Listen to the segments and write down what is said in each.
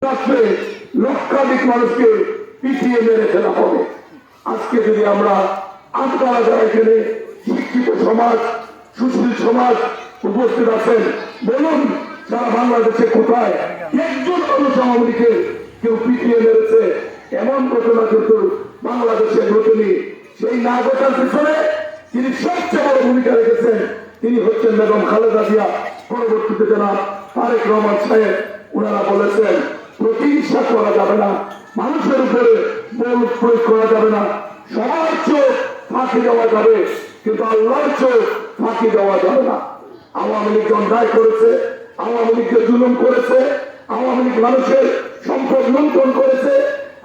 রাষ্ট্রে লক্ষাধিক মানুষকে পিছিয়ে মেরে ফেলা হবে। আজকে যদি আমরা আপনারা যারা এখানে শিক্ষিত সমাজ, সুশীল সমাজ উপস্থিত আছেন, বলুন সারা বাংলাদেশে কোথায় একজন মানুষ আওয়ামী লীগের কেউ পিছিয়ে মেরেছে এমন ঘটনা কিন্তু বাংলাদেশে ঘটেনি। সেই না ঘটার পিছনে তিনি সবচেয়ে বড় ভূমিকা রেখেছেন, তিনি হচ্ছেন বেগম খালেদা জিয়া। পরবর্তীতে জনাব তারেক রহমান সাহেব ওনারা বলেছেন প্রতিহিংসা করা যাবে না, মানুষের উপরে বল প্রয়োগ করা যাবে না, সবার চোখ ফাঁকি দেওয়া যাবে কিন্তু আল্লাহর চোখ ফাঁকি দেওয়া যাবে না। আওয়ামী লীগ অন্যায় করেছে, আওয়ামী লীগকে জুলুম করেছে, আওয়ামী লীগ মানুষের সম্পদ লুণ্ঠন করেছে,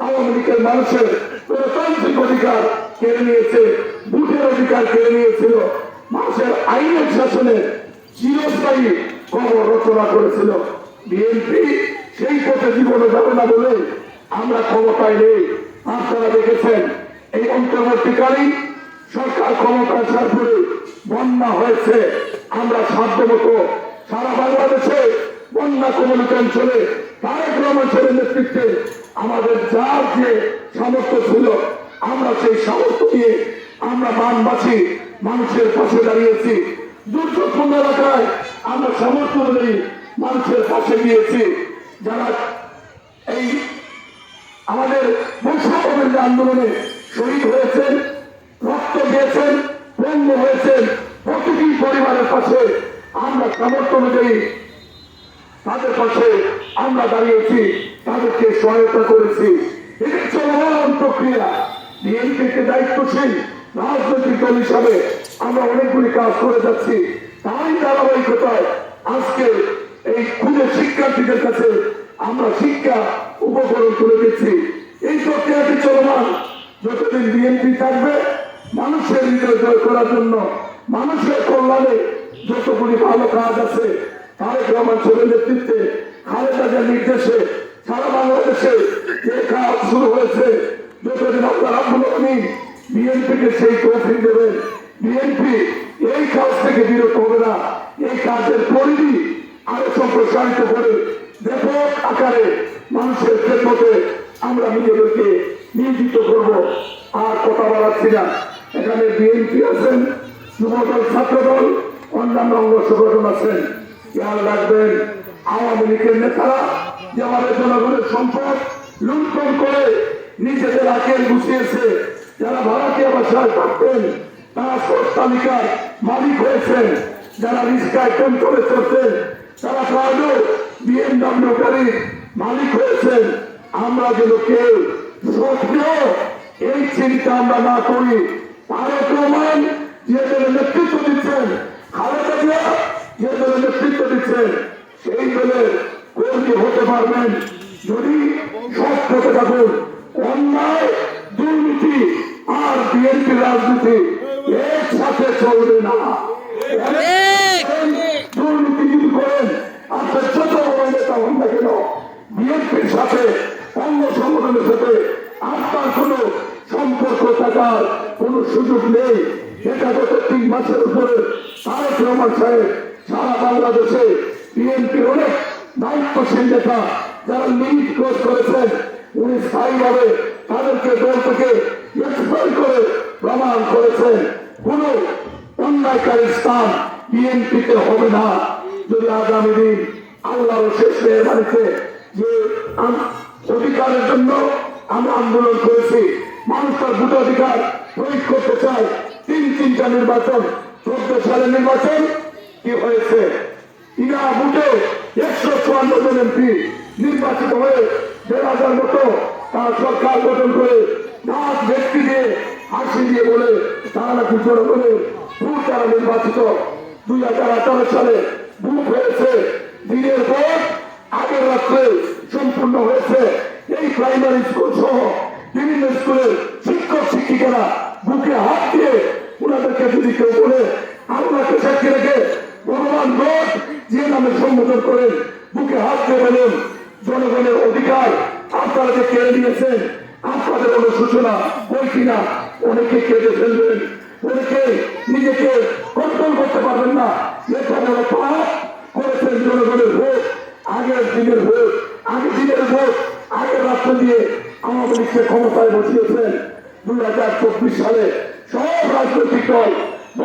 আওয়ামী লীগের মানুষের গণতান্ত্রিক অধিকার কেড়ে নিয়েছে, ভোটের অধিকার কেড়ে নিয়েছিল, মানুষের আইনের শাসনে চিরস্থায়ী কবর রচনা করেছিল। বিএনপি সেই পথে জীবনে যাবে না বলে আমরা ক্ষমতায় নেই। আপনারা দেখেছেন এই অন্তর্বর্তীকালীন সরকার ক্ষমতা আসার পরে বন্যা হয়েছে। আমরা সাধ্যমতো সারা বাংলাদেশে বন্যা কবলিত অঞ্চলে তারেক রহমান সাহেবের নেতৃত্বে আমাদের যার যে সামর্থ্য ছিল আমরা সেই সামর্থ্য দিয়ে আমরা বানবাসী মানুষের পাশে দাঁড়িয়েছি। দুর্যোগপূর্ণ এলাকায় আমরা সামর্থ্য অনুযায়ী মানুষের পাশে গিয়েছি। যারা এই আমাদের বৈষম্য আন্দোলনে শহীদ হয়েছেন, রক্ত দিয়েছেন, পঙ্গু হয়েছেন, প্রতিটি পরিবারের পাশে আমরা সামর্থ্য অনুযায়ী তাদের পাশে আমরা দাঁড়িয়েছি, তাদেরকে সহায়তা করেছি। এটি চলমান প্রক্রিয়া। বিএনপিকে দায়িত্বশীল রাজনৈতিক দল হিসাবে আমরা অনেকগুলি কাজ করে যাচ্ছি। তাই ধারাবাহিকতায় আজকে এই খুদে শিক্ষার্থীদের কাছে আমরা শিক্ষা উপকরণ তুলে দিচ্ছি। এই প্রক্রিয়াটি চলমান। যতদিন বিএনপি থাকবে মানুষের হৃদয় জয় করার জন্য, মানুষের কল্যাণে যতগুলি ভালো কাজ আছে তারেক রহমান সাহেবের নেতৃত্বে, খালেদা জিয়ার নির্দেশে সারা বাংলাদেশে যে কাজ শুরু হয়েছে, যতদিন আপনার আব্দুল আমিন বিএনপিকে সেই তৌফিক দেবেন, বিএনপি এই কাজ থেকে বিরত হবে না। এই কাজের পরিধি আরো সম্প্রসারিত করে ব্যাপক আকারে মানুষের খেদমতে আমরা নিজেদেরকে নিয়োজিত করব। আর কথা বলাচ্ছি না, এখানে বিএনপি আছেন, যুবদল, ছাত্রদল, অন্যান্য অঙ্গ সংগঠন আছেন। খেয়াল রাখবেন আওয়ামী লীগের নেতারা যে আমাদের জনগণের সম্পদ লুণ্ঠন করে নিজেদের আকেল গুছিয়েছে, যারা ভাড়াটিয়া বাসায় থাকতেন তারা তালিকার মালিক হয়েছেন, যারা রিক্সায় টেম্পোরে চড়তেন তারা প্রায় বিএমডব্লিউ গাড়ির মালিক হয়েছেন। আমরা যেন কেউ সক্রিয় এই চিন্তা আমরা না করি। তারেক রহমান যে দলের নেতৃত্ব দিচ্ছেন, খালেদা জিয়া যে দলের নেতৃত্ব দিচ্ছেন, সেই দলের কর্মী হতে পারবেন যদি সৎ পথে থাকুন। অন্যায়, দুর্নীতি আর বিএনপি রাজনীতি একসাথে চলবে না। দুর্নীতি যদি করেন আপনার যত বড় নেতা হন না কেন, বিএনপির সাথে অঙ্গ সংগঠনের সাথে আপনার কোন সম্পর্ক থাকার কোন সুযোগ নেই। এটা গত 3 মাসের উপরে তারেক রহমান সাহেব সারা বাংলাদেশে বিএনপির অনেক দায়িত্বশীল নেতা যারা লিমিট ক্রস করেছেন, উনি স্থায়ীভাবে তাদেরকে দল থেকে এক্সপায়ার করে প্রমাণ করেছেন কোন অন্যায়কারী স্থান বিএনপিতে হবে না। যদি আগামী দিন আল্লাহর শেষ মেহরবানিতে যে অধিকারের জন্য আমরা আন্দোলন করেছি, মানুষ তার ভোট অধিকার প্রয়োগ করতে চায়, 3টা নির্বাচন, 14 সালের নির্বাচন কি হয়েছে, ইনা ভোটে 154 জন এমপি নির্বাচিত হয়ে 1,500 মতো তার সরকার গঠন করে নাচ ব্যক্তি দিয়ে হাসি দিয়ে বলে তারা নাকি জনগণের ভোট দ্বারা নির্বাচিত। 2018 সালে ভোট হয়েছে, দিনের ভোট আগের রাত্রে সম্পূর্ণ হয়েছে। এই প্রাইমারি স্কুল সহ বিভিন্ন স্কুলের শিক্ষক শিক্ষিকারা বুকে হাত দিয়ে ওনাদেরকে যদি কেউ বলে আল্লাহকে সাক্ষী রেখে ভগবান ভোট যে নামে সম্বোধন করেন, বুকে হাত দিয়ে বলেন জনগণের অধিকার আপনারা যে কেড়ে নিয়েছেন, আপনাদের অনুশোচনা বই কিনা অনেকে কেটে ফেলবেন, অনেকে নিজেকে কন্ট্রোল করতে পারবেন না। এটা বড় পাপ করেছেন জনগণের ভোট, আগের দিনের ভোট রাস্তা দিয়ে আওয়ামী লীগকে ক্ষমতায় বসিয়েছেন। 2024 সালে সব রাজনৈতিক দল